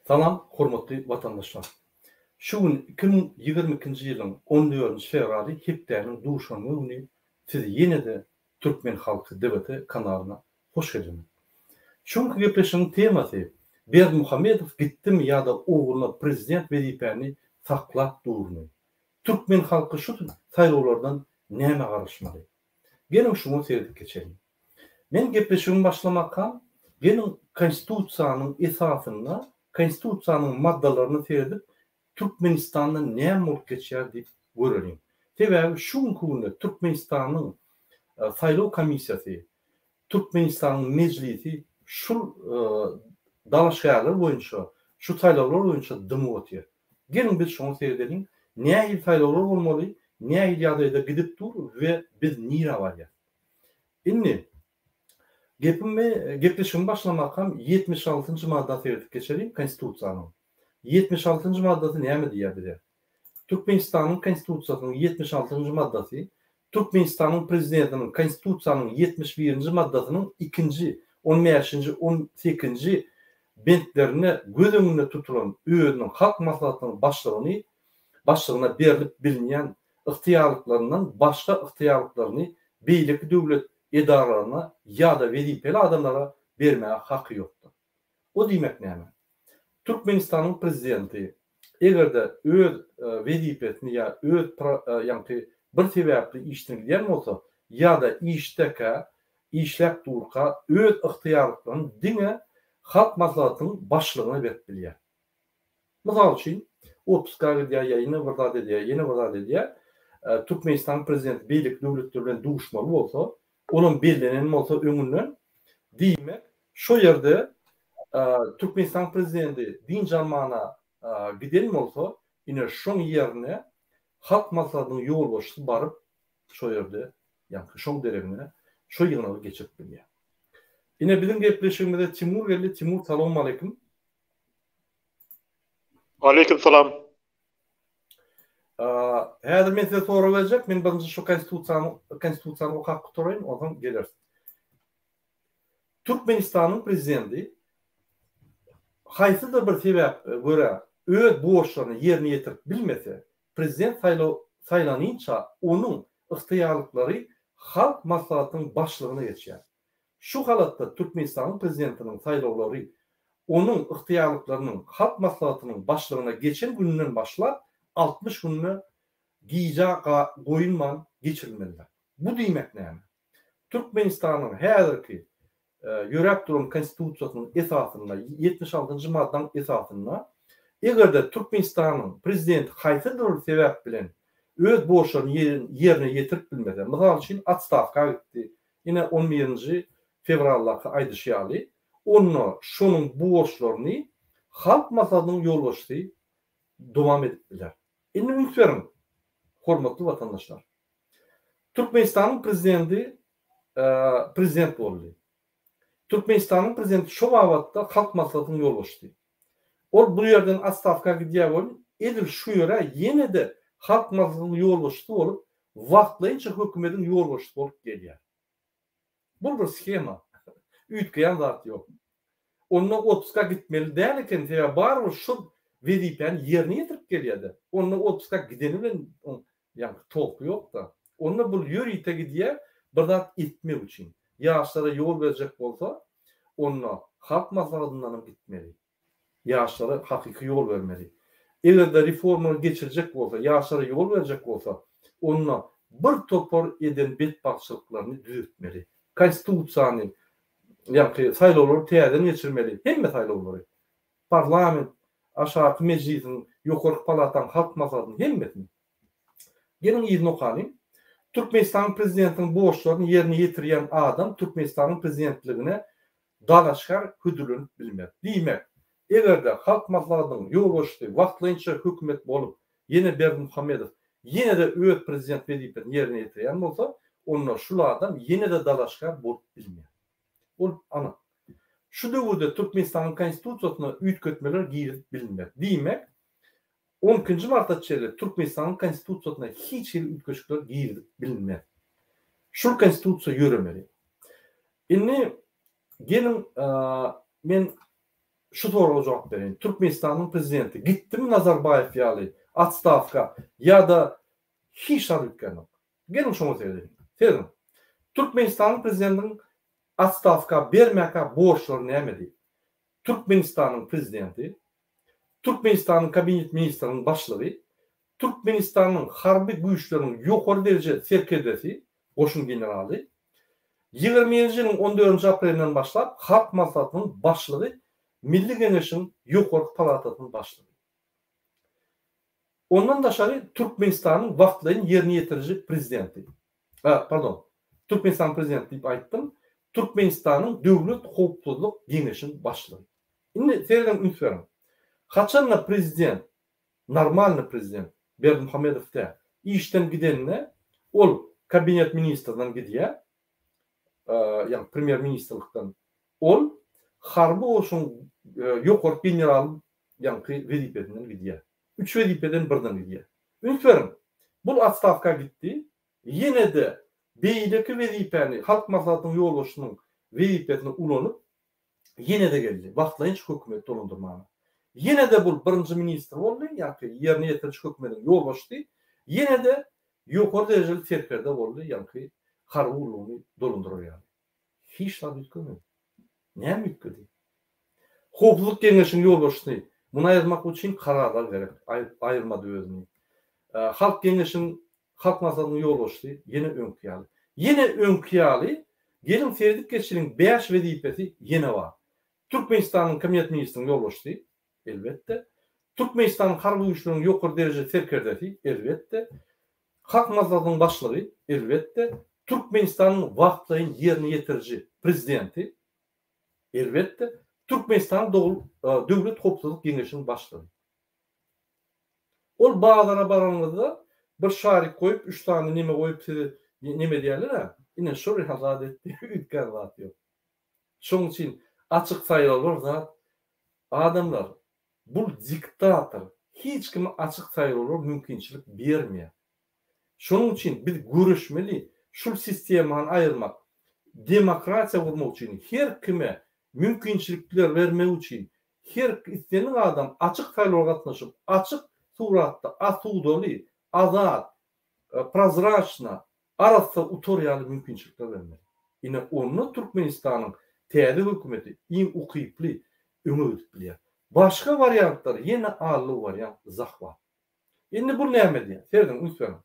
Salam, hormatly vatandaşlar. Şu gün 2022-nji ýylyň 14-nji fevraly hepdäniň duşanmy güni sizi ýene-de Türkmen halky debate kanalyna hoş geldiniz. Şuňky gepleşigiň temasy Berdimuhammedow gitdimi ýa-da ogluny prezident wezipäni saklap durmy? Türkmen halky şu saýlawlardan näme garaşmaly? Gelin şunu serdip geçelim. Men gepleşigimi başlamakam gelin konstitusiýanyň esasyna, konstitusiýanyň maddalaryny serdip Türkmenistanyň näme bolup geçýär diýip görelim. Sebäbi şu günde Türkmenistanyň saýlaw komissiýasy, Türkmenistanyň mejlisi şu dalaşgalar boýunça, şu saýlawlar boýunça dymy ötýär. Gelin biz şonu seredelim. Näme saýlawlar bolmaly, näme ýagdaýda gidip dur we biz nire barýar. Indi gepleşigimi başlamakam 76-njy madda serdip geçelim konstitusiýanyň. 76-njy maddasy näme diýär bize? Türkmenistanyň konstitusiýasynyň 76-njy maddasy Türkmenistanyň prezidentiniň konstitusiýanyň 71-nji maddasynyň 2-nji, 15-nji, 18-nji bentlerine göz öňünde tutulan özüniň halk maslahatynyň başlygyna berilip bilinýän ıhtiyarlıklarından başka ıhtiyarlıklarını beýleki döwlet edaralarına ya da wezipeli adamlara bermäge haky ýokdur. O diýmek näme? Türkmenistanyň prezidenti egerde öz wezipesini ya öz ýa-ni bir sebäpli işini bilýän bolsa ýa-da işdeki işläp durka öz ıhtiyarlyklaryny diňe halk maslahatynyň başlygyna berip bilýär. Mysal üçin Otuzkar diýär, ýene birda diýär, ýene birda diýär. Türkmenistan prezidenti beýlik döwletler bilen duşmaly bolsa, onun belirlenen bolsa öňünden diýmek, şu ýerde Türkmenistan prezidenti din jalmana giden bolsa, ine şoň ýerine halk maslahatynyň ýolbaşçysy baryp şu ýerde, ýa-ni şoň deregine şu ýygyny geçirip bilýär. Ine bizim gepleşigimizde Timur geldi. Timur, salam aleykum. Aleyküm salam. Häzir men size soru berjek. Men birinji şu konstitusiýany okap gutaraýyn, ondan gelersiz. Türkmenistanyň prezidenti haýsydyr bir sebäp göre öz borçlaryny ýerine ýetirip bilmese, prezident saýlanýynça onuň ıhtiyarlyklary halk maslahatynyň başlygyna geçýär. Şu halatda Türkmenistanyň prezidentiniň saýlawlary onun ıhtiyarlıklarının halk maslahatynyň başlygyna geçen günden başlap 60 günne giýja goýunman geçirilmeliler. Bu diýmek näme? Türkmenistanyň häzirki ýörep duran konstitusiýasynyň esasyna 76-njy maddanyň esasyna egerde Türkmenistanyň prezidenti haýsydyr sebäp bilen öz borçlaryny ýerine ýetirip bilmese, mysal üçin atstavka gitdi. Ine 11-nji fevraldaky aýdyşýaly onu şonun borçlaryny halk maslahatynyň ýolbaşçysy dowam edip biler. Indi ünsverin, hormatly vatandaşlar. Türkmenistanyň prezidenti prezident boldy. Türkmenistanyň prezidenti şu wagtda halk maslahatynyň ýolbaşçysy. Ol bu ýerden atstavka gidýär bolup, edil şu ýere ýene-de halk maslahatynyň ýolbaşçysy bolup, wagtlaýynça hökümetiň ýolbaşçysy bolup gelýär. Bu bir schema. Ütkeýän zat ýok. Onunla 30'a gitmeli däl eken, sebäbi barby şu wezipäni ýerine ýetirip gelýärdi. Onunla 30'a gideni bilen ýa-ni tolky ýok da. Onunla bu ýörite gidýär bir zat etmek üçin. Ýaşlara ýol berjek bolsa, onunla halk maslahatyndan gitmeli. Ýaşlara hakyky ýol bermeli. Egerde reforma geçirecek bolsa, ýaşlara ýol berjek bolsa, onunla bir topar eden betbaşçylyklaryny düzeltmeli. Konstitusiýany ýa-ni saýlawlary täzeden geçirmeli. Hemme saýlawlary. Parlament, aşağı meclisin, ýokarky palataň halk maslahatyny hemmesini. Gelin ýygyny okaýyn. Türkmenistanyň prezidentiniň borçlaryny ýerine ýetirýän adam Türkmenistanyň prezidentligine dalaşgar hüdürlenip bilmek. Diýmek, egerde halk maslahatynyň ýolbaşçysy wagtlaýynça hökümet bolup, ýene Berdimuhammedow ýene-de öz prezident wezipesini ýerine ýetirýän bolsa, onunla şu adam ýene-de dalaşgar bolup bilmek. Ol ana. Şu döwürde Türkmenistanyň konstitusiýasyna üýtgetmeler giýip bilinmek. Diýmek, 12-nji martda çeli Türkmenistanyň konstitusiýasyna hiç ýer üýtgeçler giýip bilinmek. Şu konstitusiýa ýöremeli. Indi gelin men şu soruğa cevap vereyim. Türkmenistan'ın prezidenti gitti mi Nazarbayev ýaly atstavka ya da hiç alýan yok. Gelin şoňa söýleýin. Söýleň. Türkmenistan'ın prezidentinin atstavka bermäkä borçlary näme? Türkmenistan'ın prezidenti, Türkmenistan'ın kabinet ministrinin başlygy, Türkmenistan'ın harbi güýçleriniň ýokary derece serkedesi, goşun generali, 20-nji ýylyň 14 aprelinden başlap halk maslahatynyň başlygy, Milli Geňeşiň ýokary palatasynyň başlygy. Ondan daşary Türkmenistan'ın wagtlaryň ýerine ýetiriji prezidenti. Türkmenistan prezidenti diýip aýtdym. Türkmenistan'ın Döwlet Howpsuzlyk Geňeşiň başlygy. Indi serden ünsüyorum. Haçanla prezident, normalny prezident Berdimuhamedow da işten gidenine ol kabinet ministrinden gidýär. Yani premier ministerlikten ol harby olsun ýokary general ýa-ni wezipetinden gidýär. 3 wezipeden birden gidýär. Ünsüyorum. Bul atstavka gitti. Yine de beýleki wezipeni halk maslahatynyň ýolbaşynyň wezipetine ulanyp yine de geldi. Wagtlaýynç hökümet dolundurmagy. Yine de bul birinji ministr boldy, ýa-ni ýerine ýetiriji hökümetiň ýolbaşy. Yine de ýokary derejeli terkerde boldy, ýa-ni harby uluny dolundurýar. Hiç da bitmedi. Näme bitmedi? Howpsuzlyk Geňeşiň ýolbaşy muny aýyrmak üçin kararlar gerek. Aýyrmady özüni. Halk Geňeşiň halk maslahatynyň ýolbaşy ýene öňkýaly. Ýene öňkýaly gelin Ferdik Geçir'in 5 wezipesi ýene bar. Türkmenistan'ın kabinet ministriniň ýolbaşy elbette. Türkmenistan'ın harby güýçleriniň ýokary derejede serkerdesi elbette. Halk maslahatynyň başlygy elbette. Türkmenistan'ın wagtlaryň ýerine ýetiriji prezidenti elbette. Türkmenistan Döwlet Howpsuzlyk Geňeşiň başlygy. Ol bağlara baranyňyzda bir şarik koyup 3 tane neme koyup neme diýerler. Ine şol hazat etdi, ütgän wagt ýok. Şoň üçin açyk saýlalar zat adamlar bu diktator hiç kime açyk saýlalar mümkinçilik bermeýär. Şoň üçin biz görüşmeli, şu sistemany aýyrmak, demokratiýa gurmak üçin her kime mümkinçilikler vermek üçin her istenen adam açyk saýlalara gatnaşyp, açyk suratda, asudaly, azat, prozraçna, arasy utoriýaly mümkinçilikler bermeli. Ine onu Türkmenistan'ın täze hökümeti iň ukyply öňe ötüp bilýär. Başga variantlar ýene ağırly variant zahwa. Indi bu näme diýär? Serden ünsüyorum.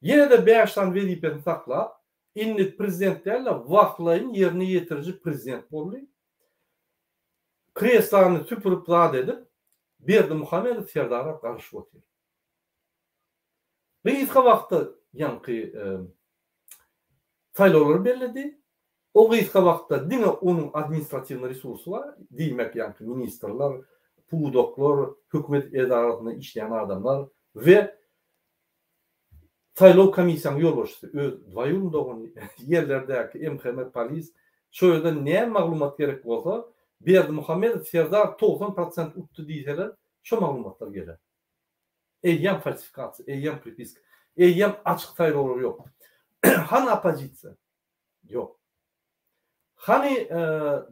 Ýene de 5 tane wezipetini saklap, indi prezidentlerle wagtlaryň ýerine ýetiriji prezident boldy. Kreslany süpürüp zat edip, Berdimuhamedow Serdara garşyp oturýar. Beýle wagtda ýa-ni saýlawlar bellädi. O gysga wagtda diňe onuň administrativ resursy bar, diýmek ýa-ni ministrler, pudoklar, hökümet edaratynda işleýän adamlar we saýlaw komissiýasynyň ýolbaşçysy öz dwaýulundagyny ýerlerdäki MHM polis şo ýerde näme maglumat gerek bolsa, Berdimuhamedow Serdar 90% utdy diýseler, şo maglumatlar geler. Eýýän falsifikasiýa, eýýän pripiska, eýýän açyk saýlawlar ýok. Hani opozisiýa? Ýok. Hani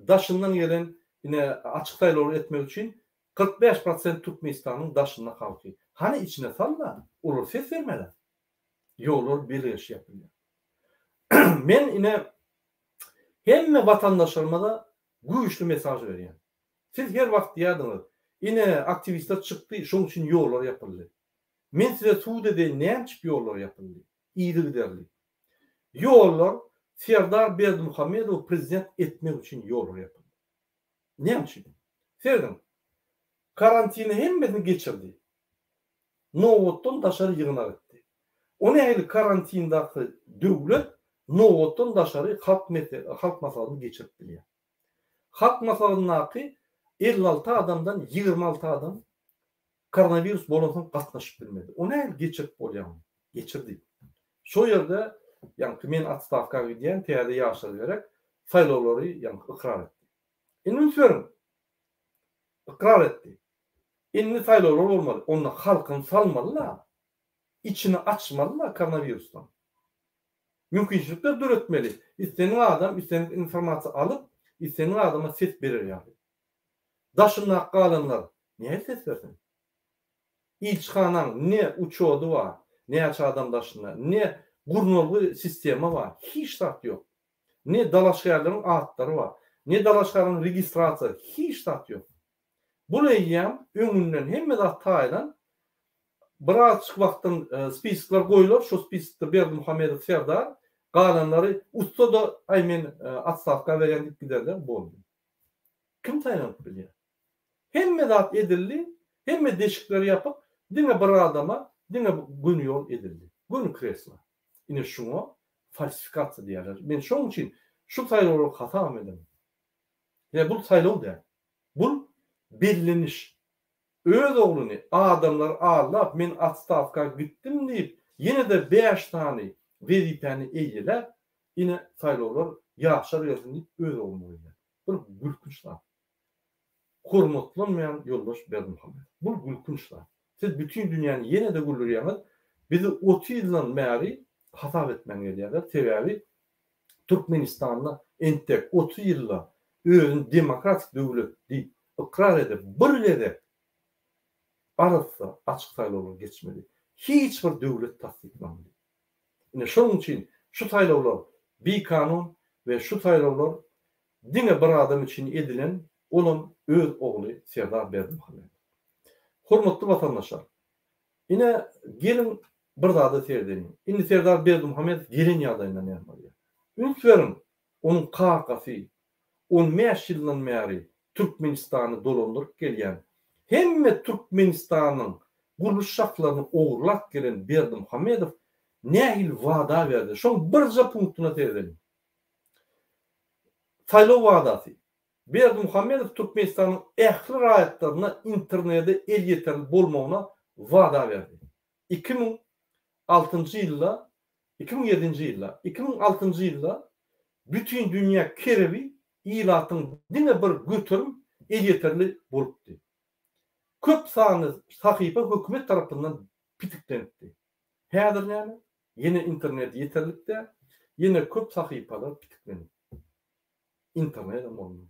daşından gelen yine açık saýlawlar etmek için 45% Türkmenistan'ın daşına halky. Hani içine salla, olur ses vermeler. Yollar birleşik yapılıyor. Men yine hemme vatandaşlarıma da güýçli mesaj berýän. Siz her wagt diýädiňiz, yine aktivistler çykdy, şoň üçin yollar yapıldı. Men size suwda de näçe yollar yapıldı? İýdi giderli. Yollar Serdar Berdimuhamedow prezident etmek için yollar yapıldı. Näçe? Serdar karantini hemmesini geçirdi. Nowotdan daşary ýygyna gitdi. O nähili karantindaky döwlet Nowotdan daşary halk maslahatyny geçirip bilýär. Halk maslahatyny 56 adamdan 26 adam koronavirus bolansyň gatnaşyp bilmedi. O nähili geçirip bolýan? Geçirdi. Şo ýerde ýa-ni men atstavkaga gidýän täze ýaşlar berek saýlawlary ýa-ni ikrar etdi. Indi söýürüm. İkrar etdi. Indi saýlawlar bolmaly. Onu halkyň salmalylar. İçini açmalylar koronavirusdan. Mümkinçilikler döretmeli. İstenen adam istenen informasiýa alyp, istenen adama ses berer ýaly. Daşınnak galanlar näme ses bersin? İlçxanan ne uçodu var, ne aç adam daşına, ne gurnolgu sistemi var. Hiç tat yok. Ne dalaşgarların atları var. Ne dalaşgarların registrasiyası. Hiç tat yok. Bu eýýäm öňünden hemme zat taýdan bir açyk wagtdan spiskler goýular. Şu spiskde Berdimuhammedow Serdar galanlary usta da aýmen atstavka berendik giderler boldy. Kim taýlanyp bilýär? Hemme zat edildi, hemme deşikleri yapıp dine bir adama dine gün yol edildi. Gün kresla. Ine şunu falsifikasiya diýerler. Men şoň üçin şu taýlary hata edelim. Ya bu taýlaw da. Bu belleniş. Öz ogluny adamlar ağlap men atstavka gittim diýip ýene de 5 tane wezipany eýeler ine taýlawlar ýaşar ýerinde öz ogluny eýeler. Bu gülkünçler. Hormatlanmayan yoldaş Berdimuhammedow. Bu gülkünçler. Siz bütün dünyanın yine de gülürýäňiz. Bizi 30 ýyldan bäri hata etmen gelýärler. Sebäbi Türkmenistanda entek 30 ýylla özüni demokratik döwlet diýip ikrar edip birlede arasy açyk taýlawlar geçmedi. Hiç bir döwlet tasdiklamady. Ine şoň üçin şu taýlawlar bir kanun ve şu taýlawlar dine bir adam için edilen onun öz ogly Serdar Berdimuhammedow. Hormatly watandaşlar. Ine gelin bir zada serdenin. Indi Serdar Berdimuhammedow gelin ýagdaýyndan ýermeli. Ünsverin onun kakasy 15 ýyldan bäri Türkmenistany dolandyryp gelýän hemme Türkmenistanyň guruluş şaklaryny ogurlap gelen Berdimuhammedow nähil wada berdi. Şoň birja punktuna serdenin. Taýlaw wadasy. Berdimuhammedow Türkmenistanyň ähli raýatlaryna internetde el ýeterli bolmagyna wada berdi. 2006-njy ýylda, 2007-nji ýylda, 2006-njy ýylda bütün dünýä kerebi ilatyň dine bir götürüm el ýeterli bolupdy. Köp sany sahypa hökümet tarapyndan pitiklenipdi. Häzir näme? Ýene internet ýeterlikde, ýene köp sahypalar pitiklenip. İnternet bolmaly.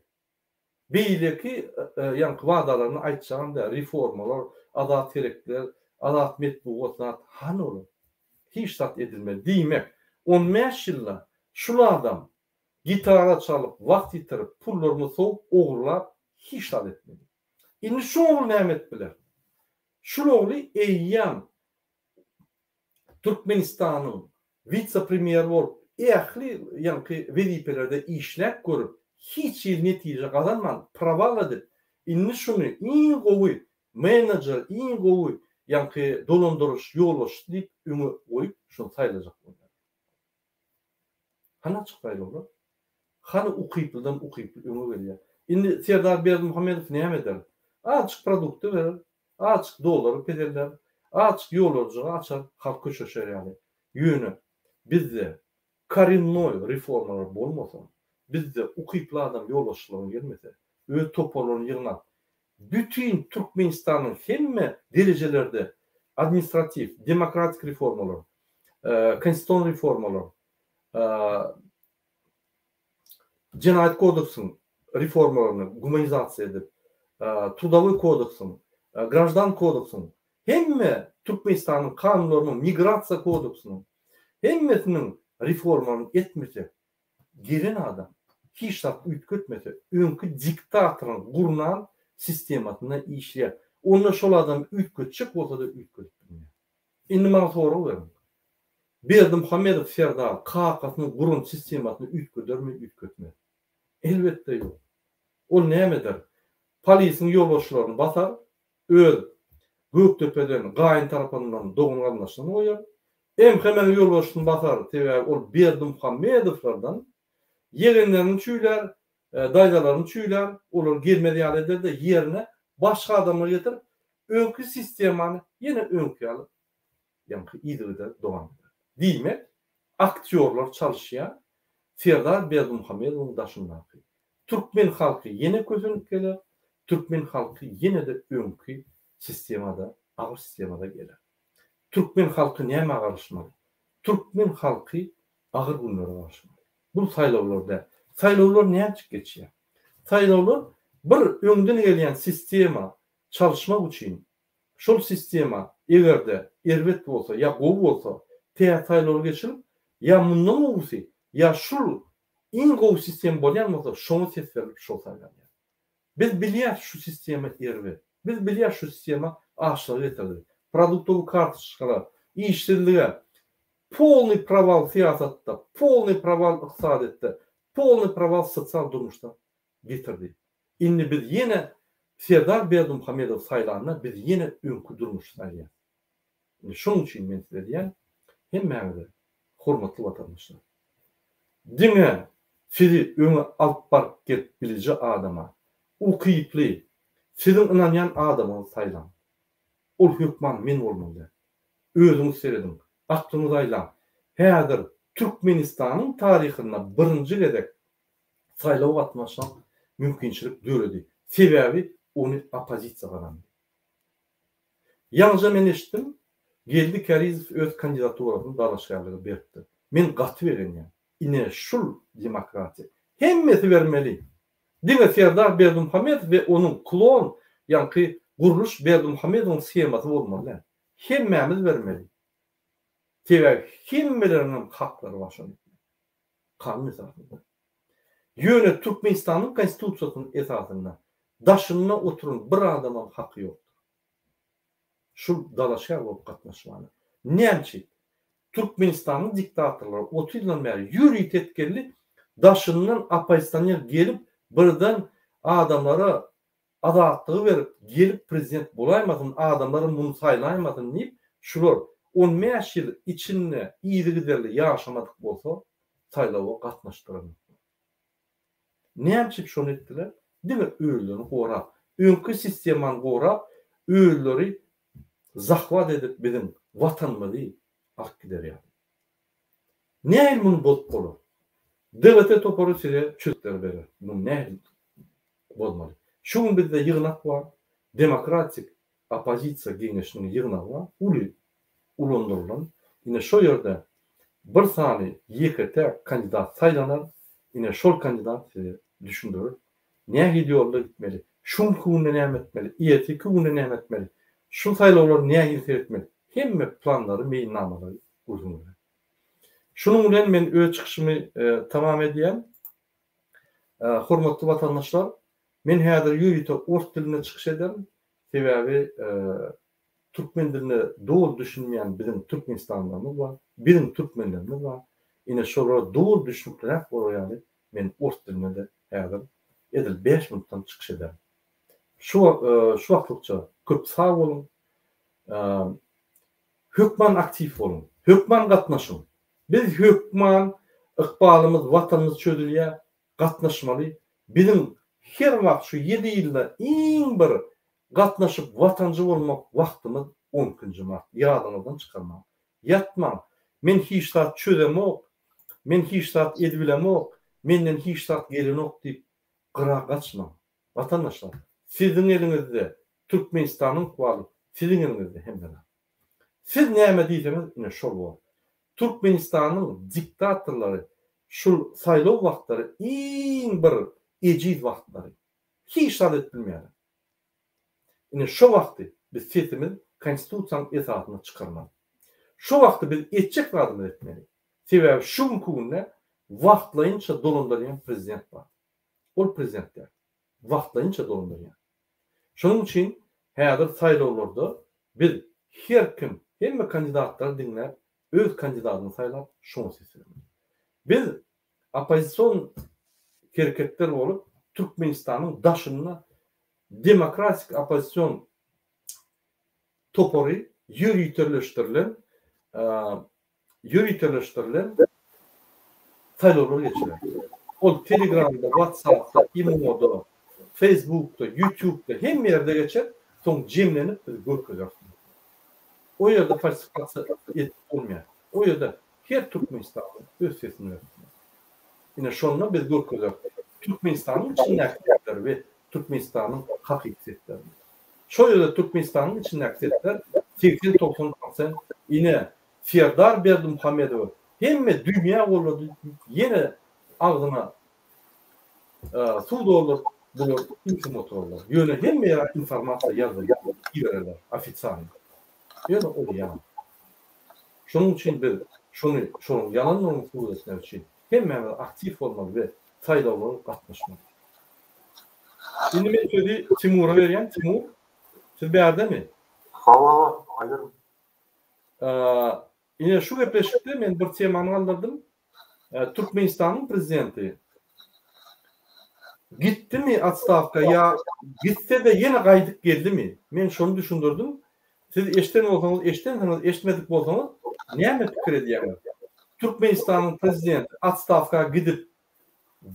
Beýleki ýanky wadalaryny aýtjanda reformalar, azat terekler, azat metbuatlar han olur. Hiç tat edilmeli. Diýmek, 15 ýylda şul adam gitara çalyp, wagt ýitirip, pullaryny soňup, ogurlap hiç tat etmedi. Indi şu ogly näme etdiler? Şul ogly eýýäm Türkmenistanyň vice-premier bolup, ähli ýanky wezipelerde işläp görüp, hiç ýyl netije kazanman, pravaladyp, indi şunu iň gowy menejer, iň gowy ýanky dolandyryş ýolbaşy diýip öňe goýup, şunu saýlajak bolýar. Hana çykdaýlar? Hana ukyplydan ukyply öňe gelýär. Indi Serdar Berdimuhammedow näme eder? Açyk produkty berer, açyk dolary pederler, açyk ýollarjyga açar, halk köşeşer ýaly. Ýöne bizde korенной reformalar bolmasa, bizde ukyply adam ýolbaşçylygyna gelmese, öz toparlaryny ýygnap, bütün Türkmenistanyň hemme derejelerde administratif, demokratik reformalar, konstitusiýon reformalar, Cinayet kodeksinin reformalarını humanizasiya edip, Trudowy kodeksin, Grajdan kodeksinin, hemme Türkmenistanyň kanunlaryny, migrasiya kodeksinin, hemmesinin reformalarını etmese, gelen adam hiç tat ütkötmese, öňkü diktatorun gurunan sistematyna işleýär. Onda şol adam ütkötçek bolsa da ütkötmýär. Indi maňa soraw berin. Berdimuhammedow Serdar kakasyny gurun sistematyny ütködermi, ütkötmez? Elbette ýok. Ol nämedir? Polisiň ýolbaşçylaryny basar, öz Göktöpeden gaýyn tarapyndan dogun galnaşyny goýar. Hemen ýolbaşçyny basar, sebäbi ol Berdimuhammedowlardan ýerenlerini çüýler, daýdalaryny çüýler, olar gelmedi ýaly eder de ýerine başga adamlar getirip öňkü sistemany ýene öňkü alyp ýanky ýygyda dogan. Diýmek, aktyorlar çalışýar. Serdar Berdimuhammedowyň daşyndaky. Türkmen halky ýene közenip geler. Türkmen halky ýene de öňkü sistemada, agyr sistemada geler. Türkmen halky näme agyryşmaly? Türkmen halky agyr günlere agyryşmaly. Bu saýlawlarda, saýlawlar näçe geçýär? Saýlawlar bir öňden gelýän sistema çalışmak üçin şol sistema egerde erbet bolsa ya gowy bolsa teýatlarylar geçirip ya mundan gowsy ya şol iň gowy sistem bolýan bolsa şonu ses berip şol saýlanýar. Biz bilýär şu sistema erbet. Biz bilýär şu sistema aşlyk getirdi. Produktowy kartoşkalar, işçiligi, polny провал siyasatda, polny провал iqtisadetde, polny провал sosial durmuşda getirdi. Indi biz yine Serdar Berdimuhammedow saýlanyna biz yine öňkü durmuş saýlýar. Şonuň üçin men size diýen, hemmäňize hormatly watandaşlar. Diňe sizi öňe alyp baryp gelip biliji adama, ukyply, sizin inanýan adamyňy saýlan. Ol hökman men bolmaly. Özüňiz seredin. Aklyňyz aýlan. Häzir Türkmenistanyň taryhynda birinji gezek saýlaw gatnaşan mümkinçilik döredi. Sebäbi onu opozisiýa garandy. Ýalňyja men eşitdim, geldi Karizow öz kandidaturasyny dalaşýarlygy berdi. Men gaty berenýär. Ine şul demokratiýa. Hemmesi bermeli. Diňe Serdar Berdimuhammedow we onuň klon, ýa-ni Guruluş Berdimuhammedowyň skemasy bolmaly. Hemmämiz bermeli. Sebäbi hemmeleriniň haklary başlandy. Kanun esasında. Ýöne Türkmenistanyň konstitusiýasynyň esasında daşyna oturun bir adamyň haky ýokdur. Şul dalaşýar bolup gatnaşmaly. Näçe Türkmenistanyň diktatorlary 30 ýyldan beri ýürüýt etkenli daşynyň opozisiýoner gelip birden adamlara azatlygy berip gelip prezident bolaýmasyn, adamlara muny saýlaýmasyn diýip şular 15 ýyl içinde iyili-giderli ýaşamadyk bolsa saýlawa gatnaşdyran. Näçe şonu etdiler? Diňe öýlerini gorap, öňkü sistemany gorap, öýleri zahvat edip bizim vatanymyzy alyp giderýär. Näil muny bolup bolar? Devlet toporu size çözükler berer. Bu näil bolmaly. Şuň bizde ýygnak bar, demokratik opozisiýa geňeşiniň ýygnagy bar. Ulandyrylan. Ine şo ýerde bir sany ýekete kandidat saýlanar. Ine şol kandidat size düşündirir. Näme ýolda gitmeli? Şuň kununa näme etmeli? Ýeti kununa näme etmeli? Şu saýlawlar näme etmeli? Hemme planlary, meýilnamalary uzun. Şunun bilen men öz çykyşymy tamam edýän. Hormatly watandaşlar, men häzir ýürüýte ors diline çykyş ederim. Sebäbi türkmen diline dogry düşünmeýän bizim Türkmenistanlarymyz bar, bizim türkmenlerimiz bar. Ine şolara dogry düşünýär bolar ýaly men ors diline de häzir edil 5 minutdan çykyş ederim. Şu wagtlyça köp sag bolun. Hökman aktiv bolun. Hökman gatnaşyň. Biz hökman ykbalymyz, watanymyz çözülýär, gatnaşmaly. Bizim her wagt şu 7 ýylda iň bir gatnaşyp watanjy bolmak wagtymyz 10-njy mart. Ýadyňyzdan çykarmak. Ýatmaň. Men hiç zat çözemok, men hiç zat edibilemok, menden hiç zat gelenok diýip gyra gaçmaň. Watandaşlar, siziň eliňizde Türkmenistanyň ykbaly, siziň eliňizde hemde. Siz näme diýseniz, ine şol bol. Türkmenistanyň diktatorlary şol saýlaw wagtlary iň bir ejid wagtlary. Hiç zat etbilmeýär. Ine şo wagty biz sesimiz konstitusiýaň esasyna çykarmaly. Şo wagty biz etjek adım etmeli. Sebäbi şu kununa wagtlaýynça dolandyrýan prezident bar. Ol prezidentler wagtlaýynça dolandyrýan. Şonuň üçin häzir saýlawlarda biz her kim, hemme kandidatlar diňler öz kandidatyny saýlap şonu seçýär. Biz opozisiýon kereketler bolup Türkmenistanyň daşyna demokratik opozisiýon topory ýürüýtürleşdirilen saýlawlar geçirer. Ol Telegram'da, WhatsApp'da, Imo'da, Facebook'da, YouTube'da hem yerde geçer, son cemlenip görkezler. O ýerde falsifikatsiýa olmaýar. O ýerde her Türkmenistan'da öz sesini verir. Yine şonda biz görkezler. Türkmenistan'ın içindäkiler we Türkmenistan'ın hakykatleri. Şo ýerde Türkmenistan'ın içindäkiler 80-90% yine Serdar Berdimuhammedow hemme dünýä bolady. Yine agzyna su doldurup Bular informatorlar. Yöne hem ya informasiya yazıp giderler ofitsial. Yöne o yalan. Şunun için bir şunun yalanlarını suğlasınlar için hem aktif olmalı ve saylawlara katlaşmalı. Şimdi men sözi Timur'a berýän. Timur, siz bärdemi? Hava aýdyrym. Ine şu gepleşikde men bir temany galdyrdym. Türkmenistanyň prezidenti gitdimi atstavka ya gitse de yine gaýdyp geldimi? Men şonu düşündürdüm. Siz eşten bolsaňyz, eştenseniz, eşitmedik bolsaňyz näme pikir edýäňiz? Türkmenistanyň prezidenti atstavka gidip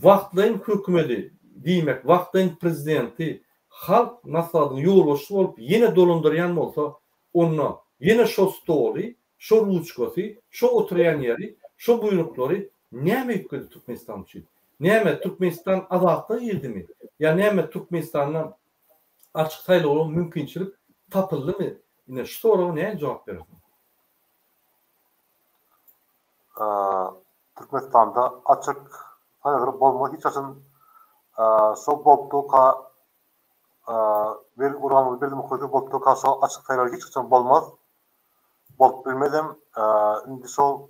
wagtlaýyn hökümeti diýmek, wagtlaýyn prezidenti halk maslahatyny ýolbaşçy bolup yine dolandyrýan bolsa, onu yine şo stoly, şo ruçkasy, şo oturýan ýeri, şo buýruklary näme ýükedi Türkmenistan üçin? Näme Türkmenistan azatlyk ýerdimi? Ya näme Türkmenistandan açyk saýlaw mümkinçilik tapyldymy? Ine şu soraga näme jogap berersiň? Türkmenistan'da açık saygı bolma hiç açın so boltuka bir uranlı bir demokratik boltuka so açık saygı hiç açın bolmaz. Bolt bilmedim indi sol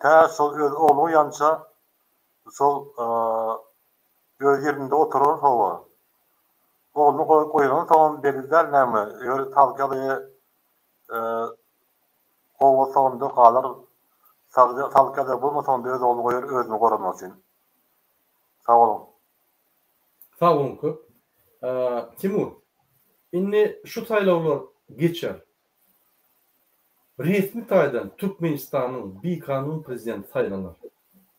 ta sol onu yança sol göz yerinde oturur hava. Onu koyulan tamam belirler näme? Ýöre talgaly hava sonunda kalar Talkada bulmasan da öz oğlu koyar, özünü korumak için. Sağ olun. Sağ olun köp. Timur, inni şu saýlawlar geçer. Resmi taýdan Türkmenistanyň bir kanun prezidenti saýlanar.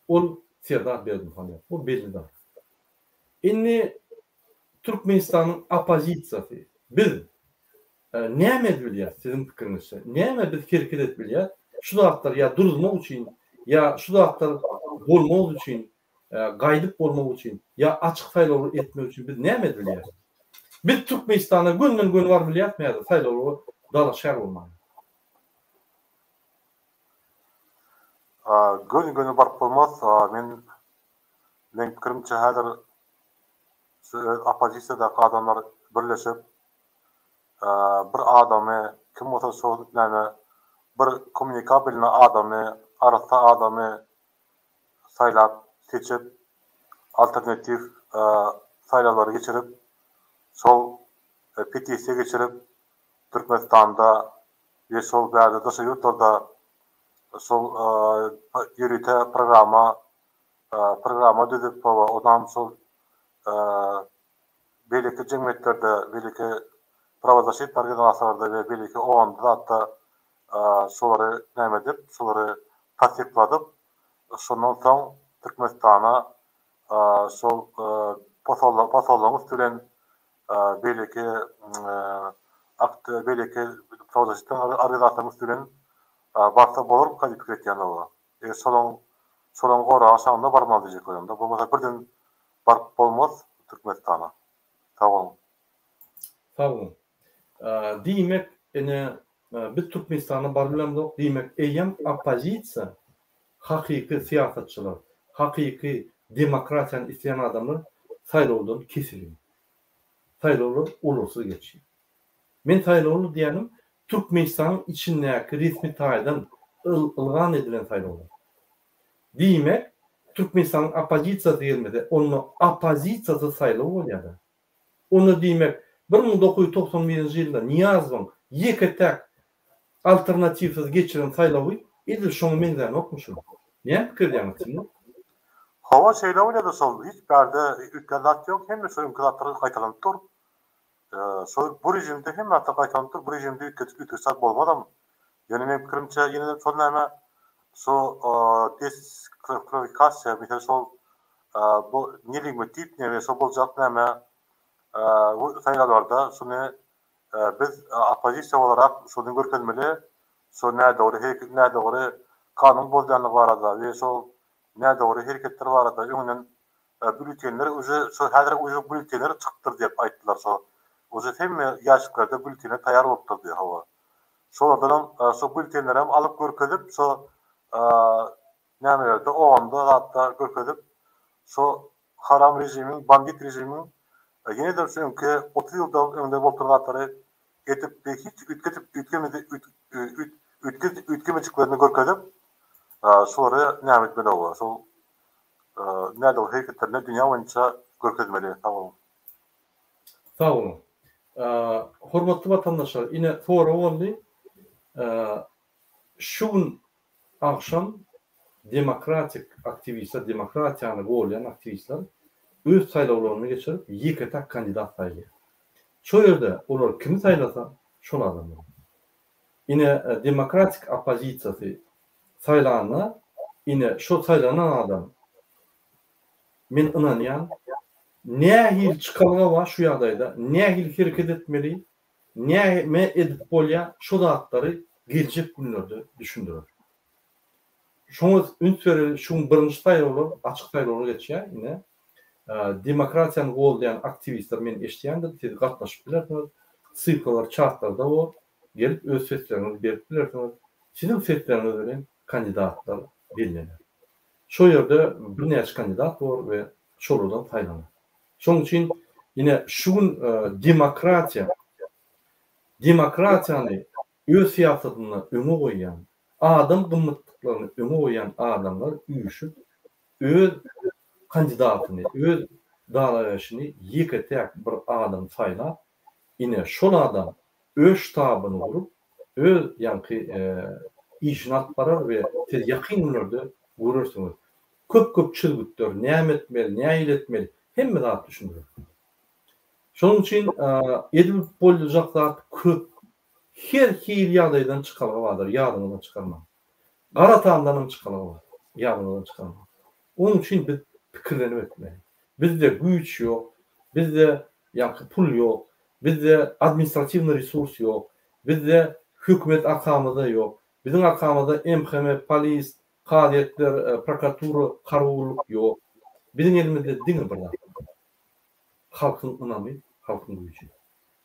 Ol Serdar Berdimuhamedov. Bu belli. Inni Türkmenistanyň opozisiýasy biz näme bilýär sizin pikirinizçe? Näme biz hereket etbilýär? Şu zatlar ya durulmak için, ya şu zatlar bolmak için, gaýdyp bolmak için, ya açyk saýlaw etmek için biz näme edilýär? Biz Türkmenistana günden gün var bilýärmi? Saýlaw dalaşar bolmaly. Gün barıp bolmaz. Men pikirimçe häzir opozisiýada adamlar birleşip bir adamy kim bolsa şo näme bir kommunikabilni adamy, arata adamy saýlap, seçip, alternatif saýlawlary geçirip, şol petisiýa geçirip, Türkmenistanda we şol bäze daşa ýurtlarda şol ýürüte programa düzüp, ondan şol belki cemgiyetlerde, belki pravozaşyt organizatsiýalarda we belki onda hatta şolary näme edip, şolary tasdikladyp, şondan soň Türkmenistana şol pasallaryň üstünden belki belki pravozaşyt organizatsiýasyň üstünden barsa bolar diýip pikir etýän ol. Şolaň gora aşağında barmaly diýip goýanda. Bu bolsa birden barıp bolmaz Türkmenistana. Sağ olun. Sağ olun. Diýmek ene biz Türkmenistan'a barbilen yok demek eyyam opozisiya hakyky siýasatçylar, hakyky demokratiýany isleyen adamlar saýlawdan kesilýär. Saýlawlar ulursuz geçýär. Men saýlawlar diýenim Türkmenistanyň içindäki resmi taýdan ılgan edilen saýlawlar. Diýmek Türkmenistanyň opozisiýasy gelmede, onu opozisiýasy saýlaw bolýar. Onu diýmek 1991-nji ýylda Niýazowyň ýeketek alternatifsiz geçiren saýlawy edil şoňa menzän okmuşum. Näme pikir edýäňiz? Hava saýlawy ýa-da şol hiç bärde ülkeler ýok, hem de şol ülkeler gaýtalanyp dur. Şol bu rejimde hem hatta gaýtalanyp dur, bu rejimde ülkeçilik bolmadym. Ýöne men pikirimçe ýene şol näme şo diskriminasiýa, mesela şol bu nelegitim näme şol boljak näme bu saýlawlarda şunu biz opozisiýa olarak şunu görkezmeli, şo näde doğru kanun bozdanlygy barada we şol näde doğru hereketler barada öňünden bültenler şo häzir bültenler çykdyr diýip aýtdylar. Şo hem ýaşyklarda bültene taýýar bolup durdy hawa. Şolardan şo bültenleri hem alyp görkezip şo nämelerde o anda hatta görkezip şo haram rejimin, bandit rejimin yine de çünkü 30 yılda önde bolturgatları etip hiç ütkemeciklerini görkezip sonra ne etmeli olur. Sol nerede o hareketlerine dünya boyunca görkezmeli. Tamam. Sağ olun. Hormatly vatandaşlar, ine sonra oldu. Şun akşam demokratik aktivistler, demokratiyany goýan aktivistler öz saýlawlaryny geçirip ýekete kandidat saýlady. Şo ýerde olar kimi saýlasa, şol adam. Ine demokratik opozisiýasy saýlanyna, ine şo saýlanan adam men inanýan nähil çıkalga var şu ýagdaýda, nähil hereket etmeli, näme edip bolýa şo zatları gelecek günlerde düşündürür. Şoňa ünsöre şuň birinji saýlawalar açyk saýlawalar geçýär ine. Demokratiýany goldayan aktivistler men eşdiýändir, siz gatnaşyp bilersiňiz. Syrkalar, çatlarda o gelip öz seslerini berip bilersiňiz. Sizin sesleriniz bilen kandidatlar belirlenir. Şo ýerde bir näçe kandidat bar we şolarydan saýlanýar. Şoň üçin ine şuň demokratiýany öz siýasatyny öňe goýan, adam gymmatlyklaryny öňe goýan adamlar üýüşüp öz kandidatyny, öz dalaýaşyny ýekete bir adam saýlap, ine şol adam öz ştabyny gurup, öz ýanky işini alyp barar we siz ýakyn günlerde görürsiňiz. Köp çylgıtlar, näme etmeli, näme etmeli, hemme zat düşünýär. Şoň üçin edip boljak zat köp. Her ýagdaýdan çıkalga bardyr, ýadyňdan çıkarma. Gara tamdanam çıkalga bar, ýadyňdan çıkarma. Onun üçin biz pikirlenip etmeli. Bizde güýç ýok, bizde ýa-da pul ýok, bizde administrativny resurs ýok, bizde hökümet akamyda ýok. Biziň akamyda MHM, polis, kadetler, prokuratura, karagullyk ýok. Biziň elimizde diňe bir halkyň ynamy, halkyň güýçi.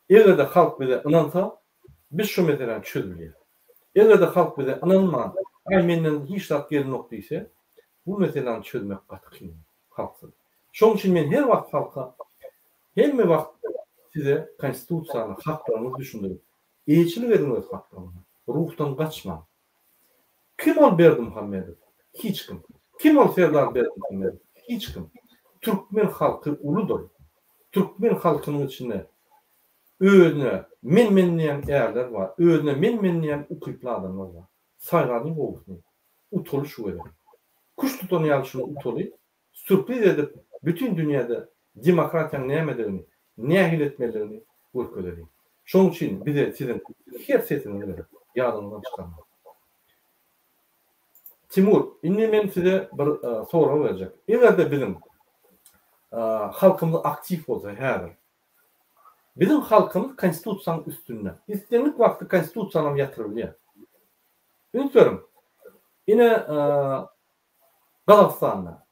Egerde halk bize ynansa, biz şu meseleni çözülýär. Egerde halk bize ynanma, ay menden hiç zat gelin nokta ise, bu meseleni çözmek gaty kyn halksız. Şoň üçin men her wagt halka, hemme wagt size konstitusiýany, haklaryny düşündirip, eýçilik ediňiz haklaryny. Ruhdan gaçma. Kim ol Berdimuhammedow? Hiç kim. Kim ol Serdar Berdimuhammedow? Hiç kim. Türkmen halky uludur. Türkmen halkynyň içinde özüne men-menleyen ýerler bar, özüne men-menleyen ukyply adamlar bar. Saýlanyň gowusyny utuly şu eder. Kuş tutan ýalşyny utuly, sürpriz edip bütün dünýäde demokratiýanyň nämedigini, nähil etmelerini görkezler. Şoň üçin bize sizin her sesinizi berip ýadyňdan çykarma. Timur, indi men size bir soru berjek. Egerde bizim halkymyz aktiv bolsa häzir. Bizim halkymyz konstitusiýanyň üstünde. İstenlik wagty konstitusiýany ýatyrylýar. Ünsörüm. Ine Gazakstanda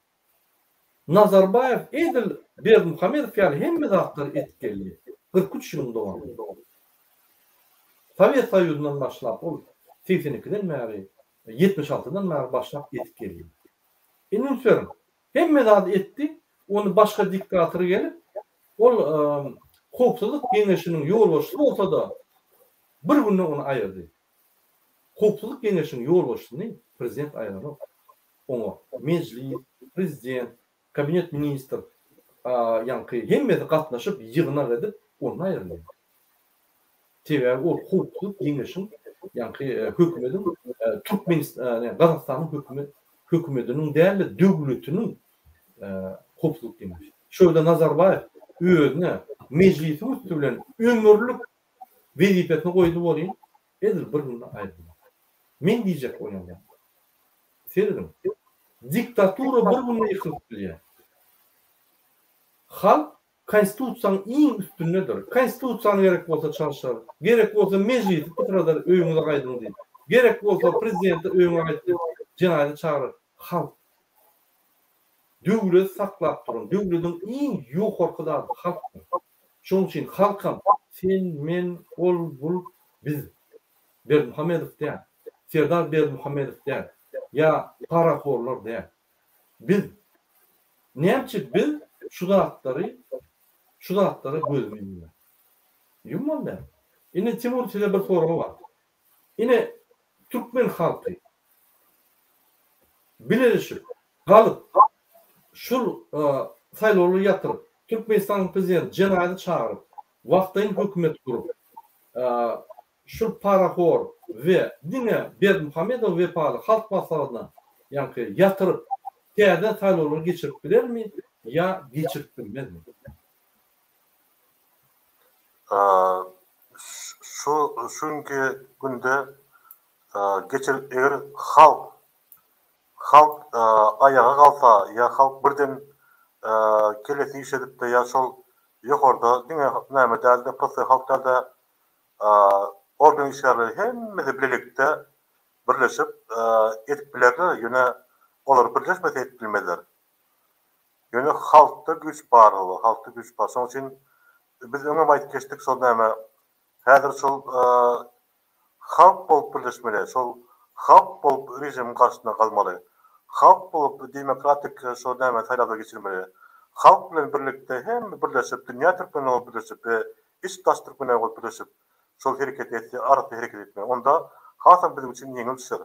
Nazarbayev Edil Berdimuhammedow ýaly hemme zatlar etkenli. 43 ýylynda dogan. Sovet Soýuzynyň başlap, ol 82-den bäri, 76-dan bäri başlap etkenli. Ünsörüm. Hemme zat etdi, onu başga diktator gelip, ol Howpsuzlyk Geňeşiniň ýolbaşçysy bolsa da bir günde onu aýyrdy. Howpsuzlyk Geňeşiniň ýolbaşçysyny prezident aýyrdy. Oňa mejlis, prezident, kabinet ministr ýanky hemme gatnaşyp ýygynak edip onu aýyrdy. Tebe ol Howpsuzlyk Geňeşiniň ýanky hökümetiň Türkmenistan, Gazakstanyň hökümetiniň däli döwletiniň Howpsuzlyk Geňeşi. Şöyle Nazarbayev özüne meclisiň üstü bilen ömürlük wezipetini goýdy bolýan, edir bir günde aýyrdy. Men diýjek oýanýar. Seredim. Diktatura bir günde ýykylyp bilýär. Halk konstitusiýanyň iň üstündedir. Konstitusiýany gerek bolsa çalışar, gerek bolsa meclis pytradar öýüňize gaýdyň diýip, gerek bolsa prezident öýüňe gaýdyp jenaýaty çağırar. Halk döwlet saklap durun. Döwletiň iň ýokarky zady halkdyr. Şoň üçin halkam sen, men, ol, bul, biz Berdimuhammedow diýär. Serdar Berdimuhammedow diýär. Ya parakorlar diýär. Biz näçe biz şu zatları bölmeýär. Ýumanda. Ine Timur size bir soru var. Ine Türkmen halkı bileşip galyp şu saýlawly ýatyryp Türkmenistan prezident Jenaýdy çağırıp wagtyn hökümet kurup şu parahor ve dine Bermuhamedow ve paly halk maslahatyna ýa-ni ýatyryp täze saýlawlary geçirip bilermi ýa geçirip bilmezmi? Şunki günde geçirip eger halk ayağa kalsa ya halk birden kelesi işedip de ya şol ýokarda diňe näme däldi prosesy halklarda organ işleri hemmesi birlikde birleşip etip bilerler ýöne olar birleşmese etip bilmezler. Ýöne halkda güç bar, halkda güç bar. Şoň üçin biz öňe aýtyp geçdik şol näme häzir şol halk bolup birleşmeli, şol halk bolup rejim karşısında kalmaly. Halk bolup demokratik şol näme saýlawlar geçirmeli. Halk bilen birlikde hem birleşip, dünýä türkmenleri birleşip, iç taş türkmenleri birleşip, şol hereket etdi, arada hereket etme. Onda hasam bizim için ýeňil düşer.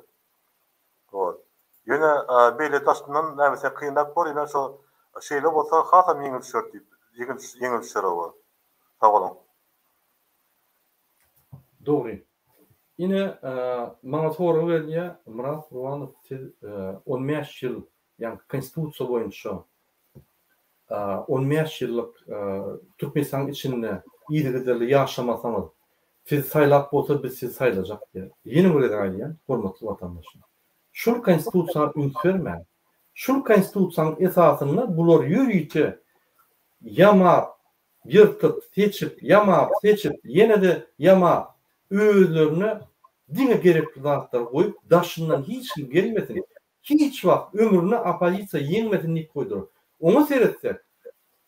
Ýöne beýle taşdan näme kynap bor, ýa şo şeýle bolsa hasam ýeňil düşer diýip, ýeňil düşer o. Sag bolun. Dogry. Ine maňa soru berýär, Murat Ruwanow siz 15 ýyl, ýani konstitusiýa boýunça 15 ýyllyk Türkmenistan içinde ýygydyly ýaşamasaňyz, siz saýlap bolsa biz sizi saýlajak diýär. Ýene bir aýdýan, hormatly watandaşlar. Şol konstitusiýa ünsürmän. Şol konstitusiýanyň esasyny bular ýürüýçe ýama ýyrtyp, seçip, ýene de ýama özlerini dine gerekli zatlar koyup daşından hiç kim gelmesin, hiç vakt ömrüne apalisa yenmesinlik koydur. Onu seyretsek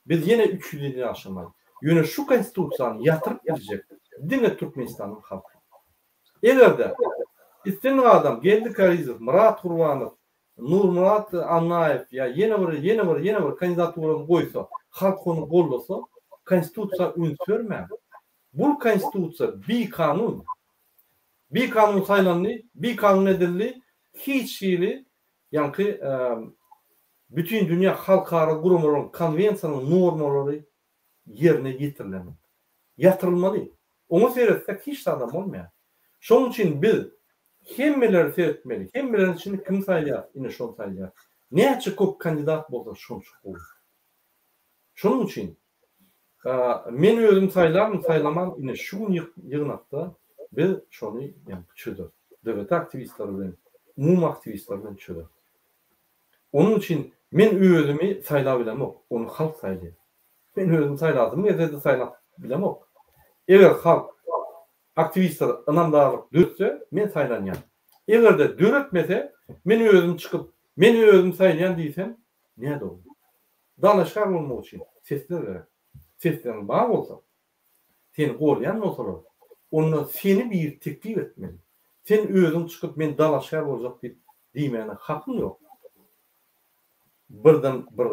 biz yine 3 yılını aşamayız. Yine şu konstitusiyanı yatırıp edecek dine Türkmenistan'ın halkı. Eğer de isteyen adam geldi Karizov, Murat Ruwanow, Nurmurat Annayev ya yine bir kandidaturaını koysa, halk onu gollasa, konstitusiya ünsürmän. Bu konstitusiya bir kanun saylanlı, bir kanun edildi, hiç şeyli, yani bütün dünya halkara kurumların konvensiyanın normalari yerine getirilemez. Yatırılmalı. Onu seyretsek hiç adam olmuyor. Şunun için biz hemmeleri seyretmeli. Hemmelerin içinde kim sayılıyor? Yine şunu sayılıyor. Ne açık çok kandidat bolsa şunu çok olur. Şunun için men özüm saylamam yine şu yığınakta biz şunu yani çözer. Devlet aktivistleri bilen, umum aktivistler bilen çözer. Onun için men özümü saylabilemok. Onu halk saylıyor. Men özüm sayladım, nezede saylabilemok. Eğer halk aktivistler anamdarlık dörtse men saylanyan. Eğer de dörtmese men özüm çıkıp men özüm saylayan diysem ne doğru? Danışkar olmak için sesler verek. Seslerin bağ olsa, seni gorlayan olsalar, onunla seni bir teklif etmeli. Sen özün çıkıp men dalaşar olacak diýmene hakkın yok. Birden bir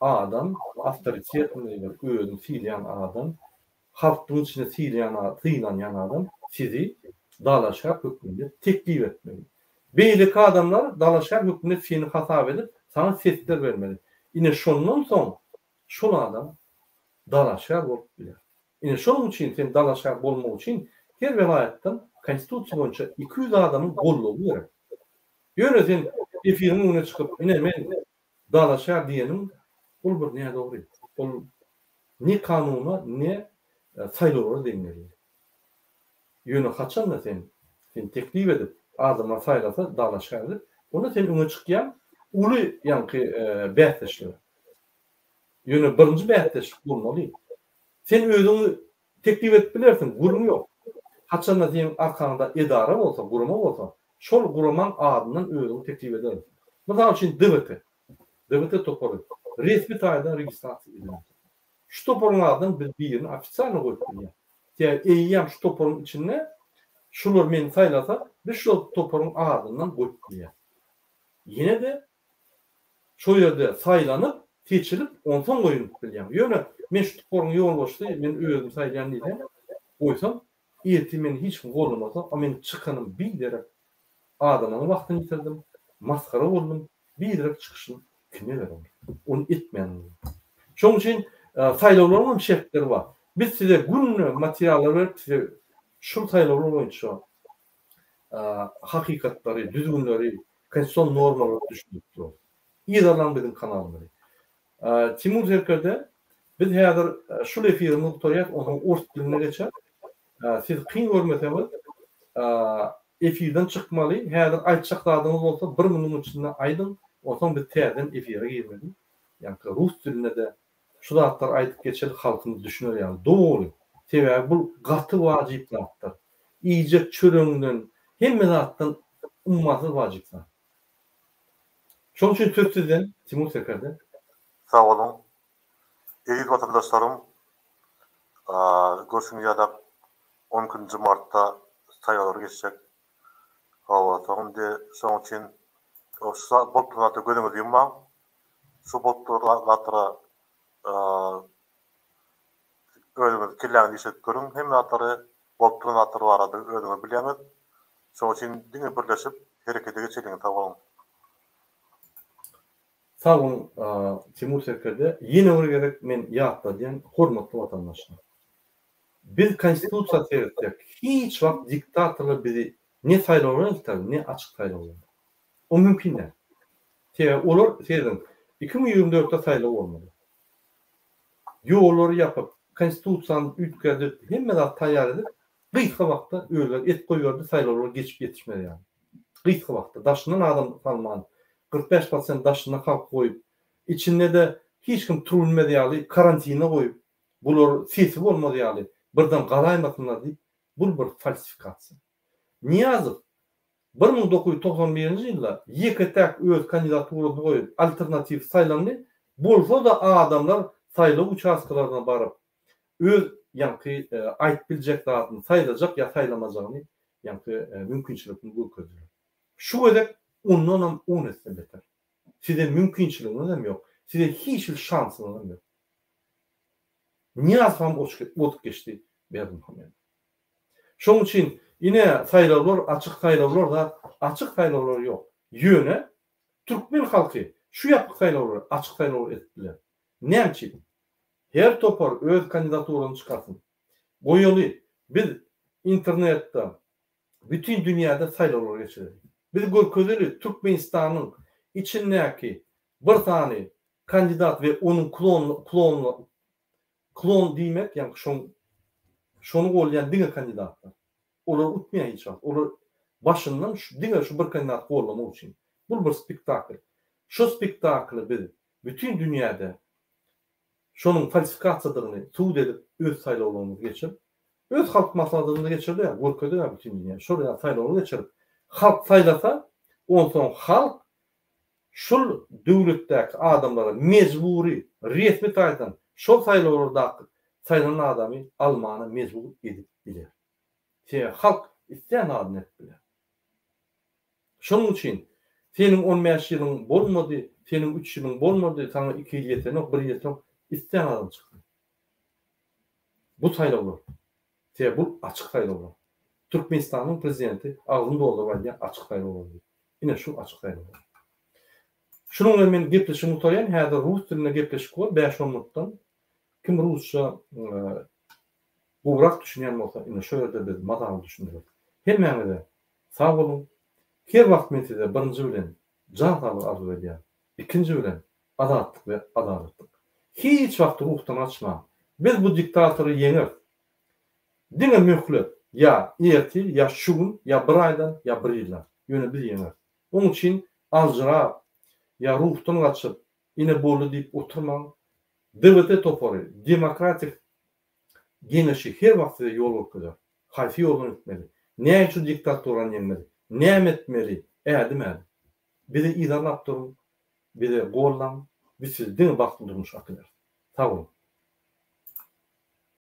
adam, avtoritetli özün siýleyen adam, halktın içinde siýlanyan adam sizi dalaşar hökmünde teklif etmeli. Beýleki adamlar dalaşar hökmünde seni hasap edip sana sesler vermeli. Ine şondan soň şol adam dalaşar bolup biler. Ine şonuň üçin sen dalaşar bolmak üçin her vilayetden konstitusiýa boýunça 200 adamyň gollugy gerek. Ýöne sen efiriň öňüne çykyp ine men dalaşar diýenim bul bir näme dogry. Bul ne kanuna ne saýlawlara deňleri. Ýöne haçan da sen teklif edip adamlar saýlasa dalaşar edip onu sen öňe çykýan uly ýanky bähdeşler. Ýöne birinji bähdeşlik bolmaly. Sen özüňi teklif edip bilersin, gurum ýok. Haçan da sen arkanda edara bolsa, guruma bolsa, şol gurumanyň adyndan özüňi teklif edersin. Mesela üçin DVT topory resmi taýda registrasiýa edilir. Şu toporyň adyny biz birini ofitsialny goýup bilýär. Ýa eýýäm şu toporyň içinde şular meni saýlasa, biz şu toporyň adyndan goýup bilýär. Ýene de şo ýerde saýlanyp seçilip ondan koyunup bilýän. Ýöne men şu torun ýol boşdy, men özüm saýlan diýdim. Oýsam, ýeti men hiç kim bolmasa, a men çykanym bir derek adamyň wagtyny ýitirdim, maskara boldum, bir derek çykyşym kime berem? Onu etmeýän. Şoň üçin saýlawlaryň şertleri bar. Biz size gün materiallar berip size şu saýlawlar boýunça hakikatlary, düzgünleri, konstitusiyon normalary düşünip durýar. İýerlerden bizim kanalymyz. Timur Zerkerde biz häzir şu efirni tutarýar, onuň urs diline geçer. Siz kyn görmeseniz efirden çykmaly. Häzir aýtjakdaryňyz bolsa 1 minutyň içinde aýdym, oňdan biz täzeden efire girmedik. Ýani rus diline de şu zatlar aýdyp geçeli halkymyz düşünür ýani. Dogry. Sebäbi bu gaty wajyp zatlar. İyice çörüňden hemme zatdan ummasy wajyp zat. Şoň üçin söz sizden Timur Zerkerde. Sağ olun. Eýil vatandaşlarym, görüşüňiz ýa-da 10 martda saýlalar geçecek. Hawatyndy şoň üçin şu botlarga gözüňizi yummaň. Şu botlarga özüňiz kirläňi işet görüň. Hem atlary botlaryň atlary barada özüňiz bilýäňiz. Şoň üçin diňe birleşip herekete geçelim. Tamam. Sağ olun Timur Zerkerde. Ýene bir gerek men ýatda diýen hormatly watandaşlar. Biz konstitusiýa teretsek, hiç wagt diktatorlar bizi ne saýlawlar etdi, ne açyk saýlawlar. O mümkin değil. Olar sizin 2024'te saýlaw bolmaly. Ýolary ýapyp, konstitusiýany ütkärdirip, hemme zat taýýar edip, gysga wagtda öýler et goýberdi, saýlawlar geçip ýetişmedi ýani. Gysga wagtda daşynan adam salman 45% daşyna halk koyup, içinde de hiç kim turulmady ýaly karantina koyup, bular sesi bolmady ýaly birden galaýmasynlar diýip, bu bir falsifikasiýa. Niýazow 1991-nji ýylda ýeketek öz kandidaturyny goýup, alternativ saýlandy, bolsa da adamlar saýlaw uçaskalaryna baryp, öz ýanky aýt biljek zatyny saýlajak ýa saýlamajagyny ýanky mümkinçilikini görkezdiler. Şu gedek ondan 10 etse beter. Size mümkinçiliğiniz hem yok. Size hiç bir şansınız hem yok. Niýe sam otup geçti Berdimuhammedov. Şoň üçin ine saýlawlar, açyk saýlawlar da açyk saýlawlar ýok. Ýöne türkmen halky şu ýapyk saýlawlar, açyk saýlawlar etdiler. Näçe? Her topar öz kandidaturyny çykarsyn. Goýaly biz internetde bütün dünýäde saýlawlar geçirildi. Biz görkezeli Türkmenistanyň içindäki bir tane kandidat we onuň klon diýmek, ýani şonu bolýan diňe kandidatlar. Olar utmaýan hiç wagt. Olar başyndan diňe şu bir kandidat bolmamak üçin. Bu bir spektakl. Şu spektakly biz bütün dünýäde şonuň falsifikasiýadyny tuğ edip öz saýlawlaryny geçirip, öz halk maslahatyny geçirdi ýa, görkezeli bütün dünýä. Şuraya saýlawlaryny geçirip halk saýlasa, ondan halk şol döwletdäki adamlara mecburi resmi taýdan şol saýlawlarda saýlanan adamy almana mecbur edip biler. Halk isleýän adamy etdiler. Şonuň üçin seniň 15 ýylyň bolmady, seniň 3 ýylyň bolmady, sana 2 ýyl ýetenok, 1 ýyl ýetenok isleýän adam çykdy. Bu saýlawlar. Bu açyk saýlawlar. Türkmenistanyň prezidenti agzynda dolduran açyk saýlawlar. Ine şu açyk saýlawlar. Şunuň bilen men gepleşip oturýan, häzir rus diline gepleşik bar, 5-10 minutdan. Kim rusça gowrak düşünýän bolsa, ine şöyle biz madam düşünýär. Hemmäňe sag bolun. Her wagt men size birinji bilen jan sağlyk arzu edýär. Ikinji bilen adatlyk we adaletlik. Hiç wagt ruhtan açma. Biz bu diktatory ýeňir. Diňe möhlet ya ertil, ya şugun, ya bir aydan, ya bir ýyldan. Ýöne biz ýeňir. Onuň üçin aljyra ya ruhtan açyp, ine bolu diýip oturmaň. DVT topary, demokratik genişi her wagt ýol görkezýär. Haýsy ýoldan ötmeli. Näme şu diktatorany ýenmeli? Näme etmeli? Ädime. Bizi idarlap durun, bizi gollan, biz siz diňe bakdy durmuş akılar. Sağ olun.